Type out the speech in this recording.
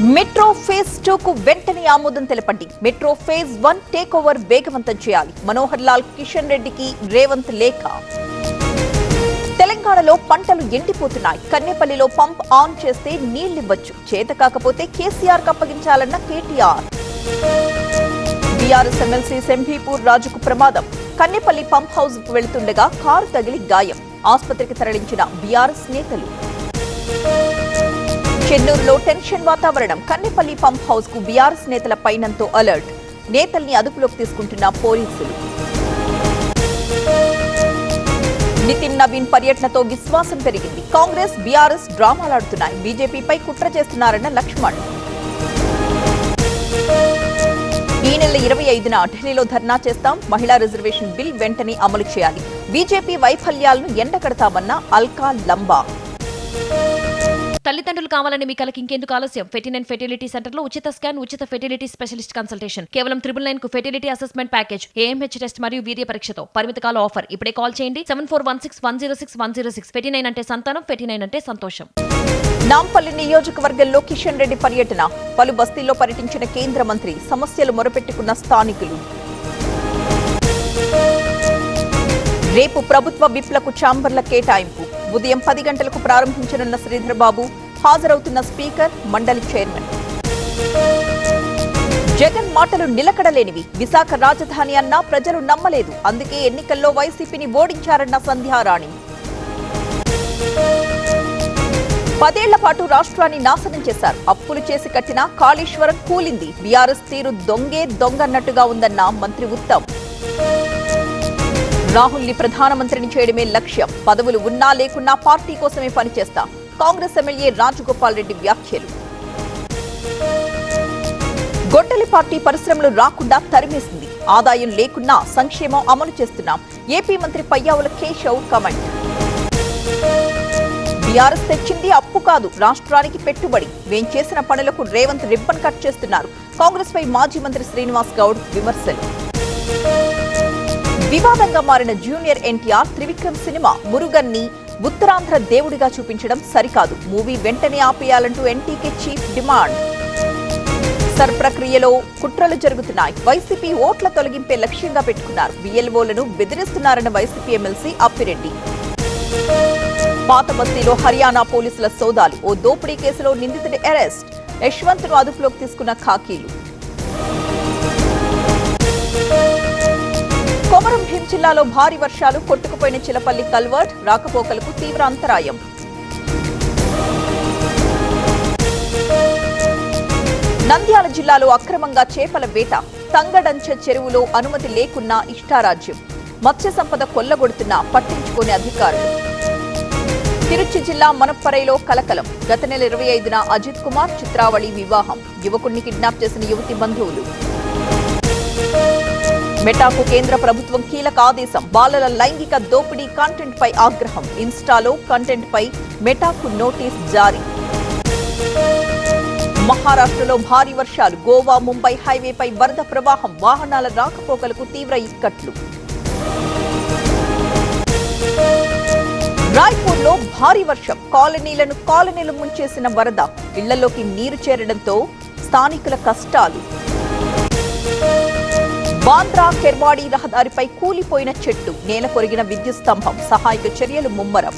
Metro phase 2 కు వెంటనే ఆమోదం తెలపండి. మెట్రో ఫేజ్ 1 టేక్ ఓవర్ వేగవంతం చేయాలి. మనోహర్ లాల్ కిషన్ రెడ్డికి రేవంత్ లేఖ. తెలంగాణలో పంటలు ఎండిపోతున్నాయి. కన్నెపల్లిలో పంప్ ఆన్ చేస్తే నీళ్లివ్వచ్చు. చేత కాకపోతే కేసీఆర్ అప్పగించాలన్న కేటీఆర్. బీఆర్ఎస్ ఎమ్మెల్సీ సెంభీపూర్ రాజుకు ప్రమాదం. కన్నెపల్లి పంప్ హౌస్ కు వెళుతుండగా కారు తగిలి గాయం. ఆసుపత్రికి తరలించిన బీఆర్ఎస్ నేతలు. చెన్నూరులో టెన్షన్ వాతావరణం. కన్నెపల్లి పంప్ హౌస్ కు బీఆర్ఎస్ నేతల పైనంతో అలర్ట్. నేతల్ని అదుపులోకి తీసుకుంటున్న పోలీసులు. నితిన్ నవీన్ పర్యటనతో విశ్వాసం పెరిగింది. కాంగ్రెస్ బీఆర్ఎస్ డ్రామాలాడుతున్నాయి. బీజేపీపై కుట్ర చేస్తున్నారన్న లక్ష్మణ్. ఈ నెల 25న ఢిల్లీలో ధర్నా చేస్తాం. మహిళా రిజర్వేషన్ బిల్ వెంటనే అమలు చేయాలి. బీజేపీ వైఫల్యాలను ఎండగడతామన్న అల్కా లంబా. తల్లిదండ్రులు కావాలని మీ కలకి ఇంకెందుకు ఆలస్యం? 49 ఫెర్టిలిటీ సెంటర్ లో ఉచిత స్కాన్, ఉచిత ఫెర్టిలిటీ స్పెషలిస్ట్ కన్సల్టేషన్. కేవలం 999 కు fertility assessment package, AMH test మరియు వీర్య పరీక్షతో పరిమిత కాల ఆఫర్. ఇప్పుడే కాల్ చేయండి 7416106106. 49 అంటే సంతానం, 49 అంటే సంతోషం. నాంపల్లి నియోజకవర్గంలో కిషన్ రెడ్డి పర్యటన. పలు బస్తీల్లో పర్యటించిన కేంద్ర మంత్రి. సమస్యలు మొరపెట్టుకున్న స్థానికులు. రేపు ప్రభుత్వ విప్లకు ఛాంబర్ల కేటాయింపు. ఉదయం 10 గంటలకు ప్రారంభించనున్న శ్రీధర్ బాబు. హాజరవుతున్న స్పీకర్, మండలి చైర్మన్. జగన్ మాటలు నిలకడలేనివి. విశాఖ రాజధాని అన్నా ప్రజలు నమ్మలేదు. అందుకే ఎన్నికల్లో వైసీపీని ఓడించారన్న సంధ్యారాణి. 10 ఏళ్ల పాటు రాష్ట్రాన్ని నాశనం చేశారు. అప్పులు చేసి కట్టిన కాళేశ్వరం కూలింది. బీఆర్ఎస్ తీరు దొంగే దొంగన్నట్టుగా ఉందన్న మంత్రి ఉత్తమ్. రాహుల్ ని ప్రధానమంత్రిని చేయడమే లక్ష్యం. పదవులు ఉన్నా లేకున్నా పార్టీ కోసమే పనిచేస్తా. కాంగ్రెస్ ఎమ్మెల్యే రాజగోపాల్ రెడ్డి వ్యాఖ్యలు. గొడ్డలి పార్టీ పరిశ్రమలు రాకుండా తరిమేసింది. ఆదాయం లేకున్నా సంక్షేమం అమలు చేస్తున్నాం. ఏపీ మంత్రి పయ్యావుల కేశవ్ కమెంట్. బీఆర్ఎస్ తెచ్చింది అప్పు కాదు, రాష్ట్రానికి పెట్టుబడి. మేం చేసిన పనులకు రేవంత్ రిబ్బన్ కట్ చేస్తున్నారు. కాంగ్రెస్ పై మాజీ మంత్రి శ్రీనివాస్ గౌడ్ విమర్శలు. వివాదంగా మారిన జూనియర్ ఎన్టీఆర్ త్రివిక్రమ్ సినిమా. మురుగన్ని ఉత్తరాంధ్ర దేవుడిగా చూపించడం సరికాదు. మూవీ వెంటనే ఆపేయాలంటూ ఎన్టీకే చీఫ్ డిమాండ్. సర్ ప్రక్రియలో కుట్రలు జరుగుతున్నాయి. వైసీపీ ఓట్ల తొలగింపే లక్ష్యంగా పెట్టుకున్నారు. బిఎల్ఓలను బెదిరిస్తున్నారన్న వైసీపీ ఎమ్మెల్సీ అప్పిరెడ్డి. పాత బస్తీలో హర్యానా పోలీసుల సోదాలు. ఓ దోపిడీ కేసులో నిందితుడి అరెస్ట్. యశ్వంత్ను అదుపులోకి తీసుకున్న ఖాకీలు. కొమరం భీం జిల్లాలో భారీ వర్షాలు. కొట్టుకుపోయిన చిలపల్లి కల్వర్ట్. రాకపోకలకు తీవ్ర అంతరాయం. నంద్యాల జిల్లాలో అక్రమంగా చేపల వేట. తంగడంచ చెరువులో అనుమతి లేకున్నా ఇష్టారాజ్యం. మత్స్య సంపద కొల్లగొడుతున్నా పట్టించుకునే అధికారులు. తిరుచి జిల్లా మనప్పరైలో కలకలం. గత నెల 25న అజిత్ కుమార్ చిత్రావళి వివాహం. యువకుడిని కిడ్నాప్ చేసిన యువతి బంధువులు. మెటాకు కేంద్ర ప్రభుత్వం కీలక ఆదేశం. బాలల లైంగిక దోపిడీ కంటెంట్ పై ఆగ్రహం. ఇన్స్టాలో కంటెంట్ పై మెటాకు నోటీస్ జారీ. మహారాష్ట్రలో భారీ వర్షాలు. గోవా ముంబై హైవేపై వరద ప్రవాహం. వాహనాల రాకపోకలకు తీవ్ర ఇక్కట్లు. రాయ్పూర్లో భారీ వర్షం. కాలనీలు ముంచేసిన వరద. ఇళ్లలోకి నీరు చేరడంతో స్థానికుల కష్టాలు. బాంద్రా కెర్వాడి రహదారిపై కూలిపోయిన చెట్టు. నేల కొరిగిన విద్యుత్ స్తంభం. సహాయక చర్యలు ముమ్మరం.